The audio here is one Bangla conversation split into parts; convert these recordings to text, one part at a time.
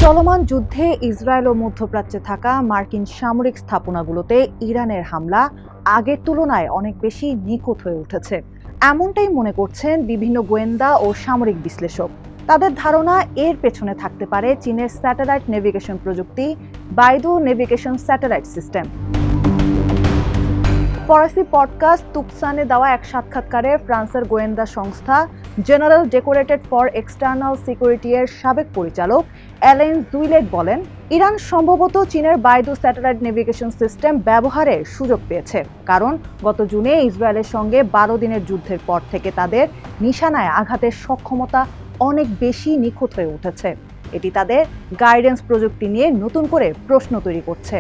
চলমান যুদ্ধে ইসরায়েল ও মধ্যপ্রাচ্যে থাকা মার্কিন সামরিক স্থাপনাগুলোতে ইরানের হামলা আগের তুলনায় অনেক বেশি নিখুঁত হয়ে উঠেছে। এমনটাই মনে করছেন বিভিন্ন গোয়েন্দা ও সামরিক বিশ্লেষক। তাদের ধারণা এর পেছনে থাকতে পারে চীনের স্যাটেলাইট নেভিগেশন প্রযুক্তি বাইদু নেভিগেশন স্যাটেলাইট সিস্টেম। ফরাসি পডকাস্ট তুকসানে দেওয়া এক সাক্ষাৎকারে ফ্রান্সের গোয়েন্দা সংস্থা general decorated for external security এর সাবেক পরিচালক অ্যালেন জুইলেট বলেন, ইরান সম্ভবত চীনের বাইদু স্যাটেলাইট নেভিগেশন সিস্টেম ব্যবহারের সুযোগ পেয়েছে, কারণ গত জুনে ইসরায়েলের সঙ্গে 12 দিনের যুদ্ধের পর থেকে তাদের নিশানায় আঘাতের সক্ষমতা অনেক বেশি নিখুঁত হয়ে উঠেছে। এটি তাদের গাইডেন্স প্রযুক্তি নিয়ে নতুন করে প্রশ্ন তৈরি করছে।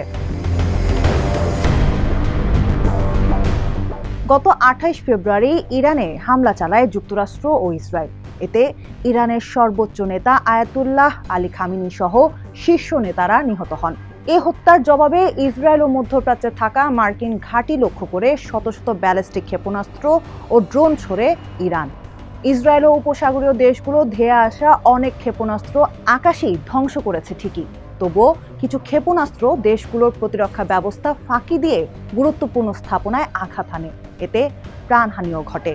গত 28 ফেব্রুয়ারি ইরানে হামলা চালায় যুক্তরাষ্ট্র ও ইসরায়েল। এতে ইরানের সর্বোচ্চ নেতা আয়াতুল্লাহ আলী খামেনি সহ শীর্ষ নেতারা নিহত হন। এ হত্যার জবাবে ইসরায়েল ও মধ্যপ্রাচ্যে থাকা মার্কিন ঘাঁটি লক্ষ্য করে শত শত ব্যালিস্টিক ক্ষেপণাস্ত্র ও ড্রোন ছোড়ে ইরান। ইসরায়েল ও উপসাগরীয় দেশগুলো ধেয়ে আসা অনেক ক্ষেপণাস্ত্র আকাশেই ধ্বংস করেছে ঠিকই, তবুও কিছু ক্ষেপণাস্ত্র দেশগুলোর প্রতিরক্ষা ব্যবস্থা ফাঁকি দিয়ে গুরুত্বপূর্ণ স্থাপনায় আঘাত হানে। এতে প্রাণহানিও ঘটে।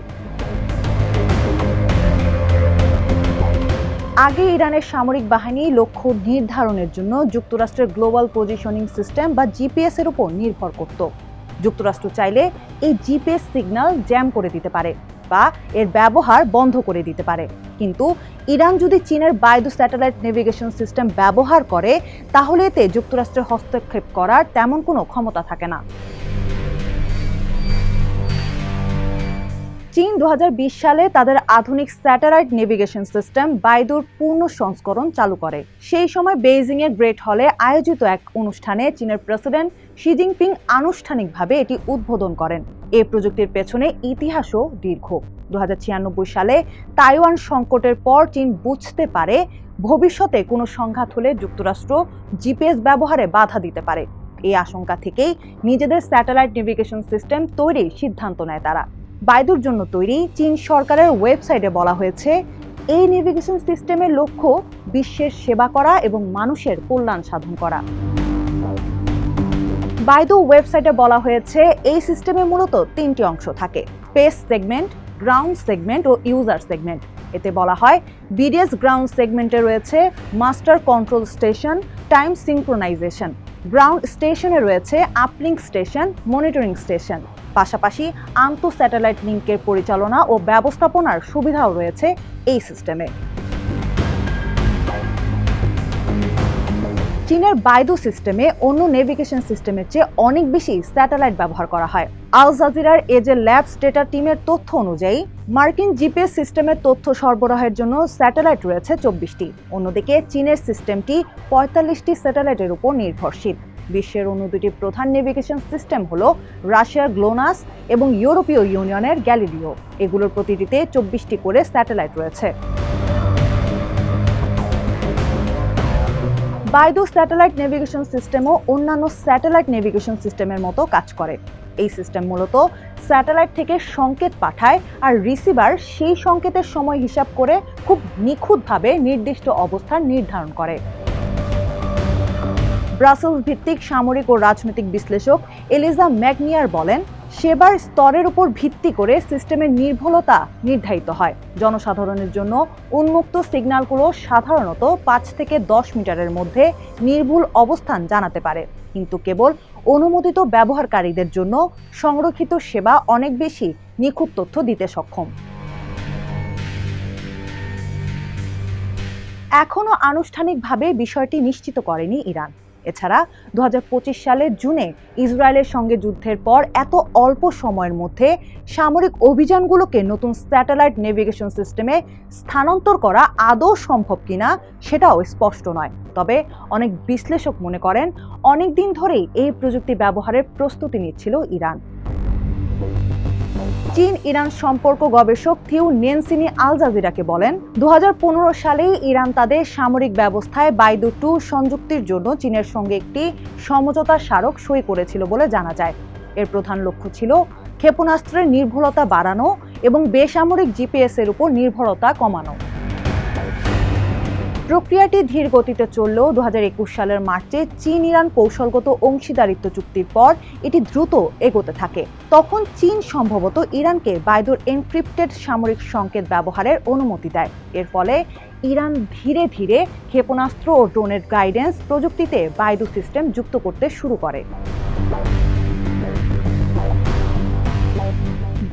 আগে ইরানের সামরিক বাহিনী লক্ষ্য নির্ধারণের জন্য যুক্তরাষ্ট্রের গ্লোবাল পজিশনিং সিস্টেম বা জিপিএস এর উপর নির্ভর করত। যুক্তরাষ্ট্র চাইলে এই জিপিএস সিগন্যাল জ্যাম করে দিতে পারে বা এর ব্যবহার বন্ধ করে দিতে পারে, কিন্তু ইরান যদি চীনের বাইদু স্যাটেলাইট নেভিগেশন সিস্টেম ব্যবহার করে তাহলে এতে যুক্তরাষ্ট্রের হস্তক্ষেপ করার তেমন কোনো ক্ষমতা থাকে না। চীন 2020 সালে তাদের আধুনিক স্যাটেলাইট নেভিগেশন সিস্টেম বাইদুর পূর্ণ সংস্করণ চালু করে। সেই সময় বেইজিং এর গ্রেট হলে আয়োজিত এক অনুষ্ঠানে চীনের প্রেসিডেন্ট শি জিনপিং আনুষ্ঠানিকভাবে এটি উদ্বোধন করেন। এই প্রযুক্তির পেছনে ইতিহাসও দীর্ঘ। 2096 সালে তাইওয়ান সংকটের পর চীন বুঝতে পারে ভবিষ্যতে কোনো সংঘাত হলে যুক্তরাষ্ট্র জিপিএস ব্যবহারে বাধা দিতে পারে। এই আশঙ্কা থেকেই নিজেদের স্যাটেলাইট নেভিগেশন সিস্টেম তৈরির সিদ্ধান্ত নেয় তারা। বাইদুর জন্য তৈরি চীন সরকারের ওয়েবসাইটে বলা হয়েছে, এই নেভিগেশন সিস্টেমের লক্ষ্য বিশ্বের সেবা করা এবং মানুষের কল্যাণ সাধন করা। বাইদু ওয়েবসাইটে বলা হয়েছে, এই সিস্টেমে মূলত 3টি অংশ থাকে: স্পেস সেগমেন্ট, গ্রাউন্ড সেগমেন্ট ও ইউজার সেগমেন্ট। এতে বলা হয়, বিডিএস গ্রাউন্ড সেগমেন্টে রয়েছে master control station, time synchronisation. Ground স্টেশনে রয়েছে আপলিঙ্ক স্টেশন, মনিটরিং স্টেশন। পাশাপাশি আন্তঃ স্যাটেলাইট লিঙ্কের পরিচালনা ও ব্যবস্থাপনার সুবিধাও রয়েছে এই সিস্টেমে। চীনের বাইদু সিস্টেমে অন্য নেভিগেশন সিস্টেমের চেয়ে অনেক বেশি স্যাটেলাইট ব্যবহার করা হয়। আল জাজিরার এজে ল্যাবস ডেটা টিমের তথ্য অনুযায়ী মার্কিন জিপিএস সিস্টেমের তথ্য সরবরাহের জন্য স্যাটেলাইট রয়েছে 24টি। অন্যদিকে চীনের সিস্টেমটি 45টি স্যাটেলাইটের উপর নির্ভরশীল। বিশ্বের অন্য দুটি প্রধান নেভিগেশন সিস্টেম হলো রাশিয়ার গ্লোনাস এবং ইউরোপীয় ইউনিয়নের গ্যালিলিও। এগুলোর প্রতিটিতে 24টি করে স্যাটেলাইট রয়েছে। বাইদু স্যাটেলাইট নেভিগেশন সিস্টেমও অন্যান্য স্যাটেলাইট নেভিগেশন সিস্টেমের মতো কাজ করে। এই সিস্টেম মূলত স্যাটেলাইট থেকে সংকেত পাঠায় আর রিসিভার সেই সংকেতের সময় হিসাব করে খুব নিখুঁতভাবে নির্দিষ্ট অবস্থান নির্ধারণ করে। ব্রাসেলস ভিত্তিক সামরিক ও রাজনৈতিক বিশ্লেষক এলিজা ম্যাকনিয়ার বলেন, সেবার স্তরের উপর ভিত্তি করে সিস্টেমের নির্ভুলতা নির্ধারিত হয়। জনসাধারণের জন্য উন্মুক্ত সিগন্যালগুলো সাধারণত 5 থেকে 10 মিটারের মধ্যে নির্ভুল অবস্থান জানাতে পারে, কিন্তু কেবল অনুমোদিত ব্যবহারকারীদের জন্য সংরক্ষিত সেবা অনেক বেশি নিখুঁত তথ্য দিতে সক্ষম। এখনও আনুষ্ঠানিকভাবে বিষয়টি নিশ্চিত করেনি ইরান। এছাড়া 2025 সালের জুনে ইসরায়েলের সঙ্গে যুদ্ধের পর এত অল্প সময়ের মধ্যে সামরিক অভিযানগুলোকে নতুন স্যাটেলাইট নেভিগেশন সিস্টেমে স্থানান্তর করা আদৌ সম্ভব কিনা সেটাও স্পষ্ট নয়। তবে অনেক বিশ্লেষক মনে করেন, অনেক দিন ধরেই এই প্রযুক্তি ব্যবহারের প্রস্তুতি নিচ্ছিল ইরান। চীন ইরান সম্পর্ক গবেষক থিউ নেনসিনি আল জাজিরাকে বলেন, 2015 সালেই ইরান তাদের সামরিক ব্যবস্থায় বাইদু 2 সংযুক্তির জন্য চীনের সঙ্গে একটি সমঝোতা স্মারক সই করেছিল বলে জানা যায়। এর প্রধান লক্ষ্য ছিল ক্ষেপণাস্ত্রের নির্ভুলতা বাড়ানো এবং বেসামরিক জিপিএস এর উপর নির্ভরতা কমানো। প্রক্রিয়াটি ধীর গতিতে চললেও 2021 সালের মার্চে চীন ইরান কৌশলগত অংশীদারিত্ব চুক্তির পর এটি দ্রুত এগোতে থাকে। তখন চীন সম্ভবত ইরানকে বাইদুর এনক্রিপ্টেড সামরিক সংকেত ব্যবহারের অনুমতি দেয়। এর ফলে ইরান ধীরে ধীরে ক্ষেপণাস্ত্র ও ড্রোনের গাইডেন্স প্রযুক্তিতে বাইদু সিস্টেম যুক্ত করতে শুরু করে।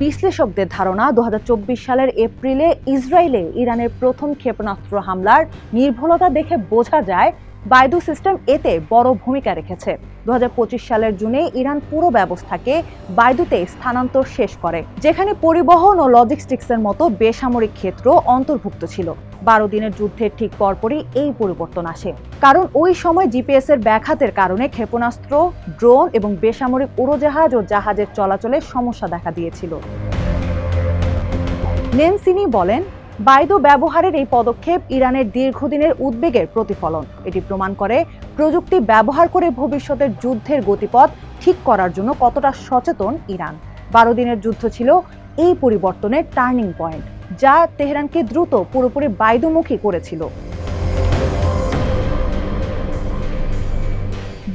বিশ্লেষকদের ধারণা 2024 সালের এপ্রিলে ইসরায়েলে ইরানের প্রথম ক্ষেপণাস্ত্র হামলার নির্ভুলতা দেখে বোঝা যায় বাইদু সিস্টেম এতে বড় ভূমিকা রেখেছে। 2025 সালের জুনে ইরান পুরো ব্যবস্থাকে বাইদুতে স্থানান্তর শেষ করে, যেখানে পরিবহন ও লজিস্টিক্সের মতো বেসামরিক ক্ষেত্র অন্তর্ভুক্ত ছিল। 12 দিনের যুদ্ধের ঠিক পরপরই এই পরিবর্তন আসে, কারণ ওই সময় জিপিএস এর ব্যাঘাতের কারণে ক্ষেপণাস্ত্র, ড্রোন এবং বেসামরিক উড়োজাহাজ ও জাহাজের চলাচলে সমস্যা দেখা দিয়েছিল। নেনসিনি বলেন, বাইদু ব্যবহারের এই পদক্ষেপ ইরানের দীর্ঘদিনের উদ্বেগের প্রতিফলন। এটি প্রমাণ করে প্রযুক্তি ব্যবহার করে ভবিষ্যতের যুদ্ধের গতিপথ ঠিক করার জন্য কতটা সচেতন ইরান। 12 দিনের যুদ্ধ ছিল এই পরিবর্তনের টার্নিং পয়েন্ট, যা তেহরানকে দ্রুত পুরোপুরি বাইদুমুখী করেছিল।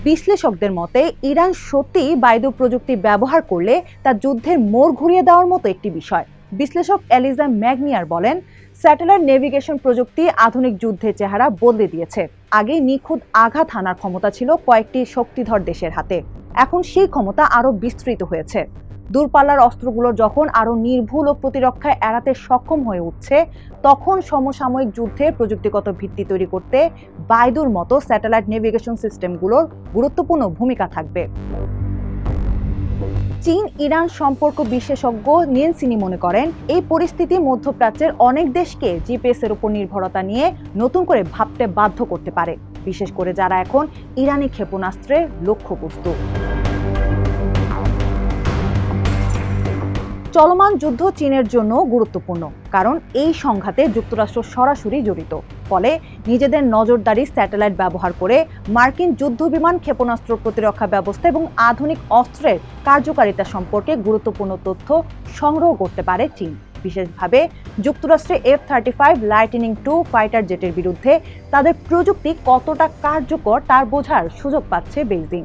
বিশ্লেষকদের মতে ইরান সত্যিই বাইদু প্রযুক্তি ব্যবহার করলে তা যুদ্ধের মোড় ঘুরিয়ে দেওয়ার মতো একটি বিষয়। বিশ্লেষক এলিজা ম্যাগনিয়ার বলেন, স্যাটেলাইট নেভিগেশন প্রযুক্তি আধুনিক যুদ্ধের চেহারা বদলে দিয়েছে। আগে নিখুঁত আঘাত হানার ক্ষমতা ছিল কয়েকটি শক্তিধর দেশের হাতে, এখন সেই ক্ষমতা আরও বিস্তৃত হয়েছে। দূরপাল্লার অস্ত্রগুলো যখন আরও নির্ভুল ও প্রতিরক্ষায় এড়াতে সক্ষম হয়ে উঠছে, তখন সমসাময়িক যুদ্ধের প্রযুক্তিগত ভিত্তি তৈরি করতে বাইদুর মতো স্যাটেলাইট নেভিগেশন সিস্টেমগুলোর গুরুত্বপূর্ণ ভূমিকা থাকবে। চীন ইরান সম্পর্ক বিশেষজ্ঞ নেনসিনি মনে করেন, এই পরিস্থিতি মধ্যপ্রাচ্যের অনেক দেশকে জিপিএস এর উপর নির্ভরতা নিয়ে নতুন করে ভাবতে বাধ্য করতে পারে, বিশেষ করে যারা এখন ইরানি ক্ষেপণাস্ত্রের লক্ষ্যবস্তু। চলমান যুদ্ধ চীনের জন্য গুরুত্বপূর্ণ, কারণ এই সংঘাতে যুক্তরাষ্ট্র সরাসরি জড়িত। ফলে নিজেদের নজরদারি স্যাটেলাইট ব্যবহার করে মার্কিন যুদ্ধবিমান, ক্ষেপণাস্ত্র প্রতিরক্ষা ব্যবস্থা এবং আধুনিক অস্ত্রের কার্যকারিতা সম্পর্কে গুরুত্বপূর্ণ তথ্য সংগ্রহ করতে পারে চীন। বিশেষভাবে যুক্তরাষ্ট্রের F-35 লাইটনিং II ফাইটার জেটের বিরুদ্ধে তাদের প্রযুক্তি কতটা কার্যকর তার বোঝার সুযোগ পাচ্ছে বেইজিং।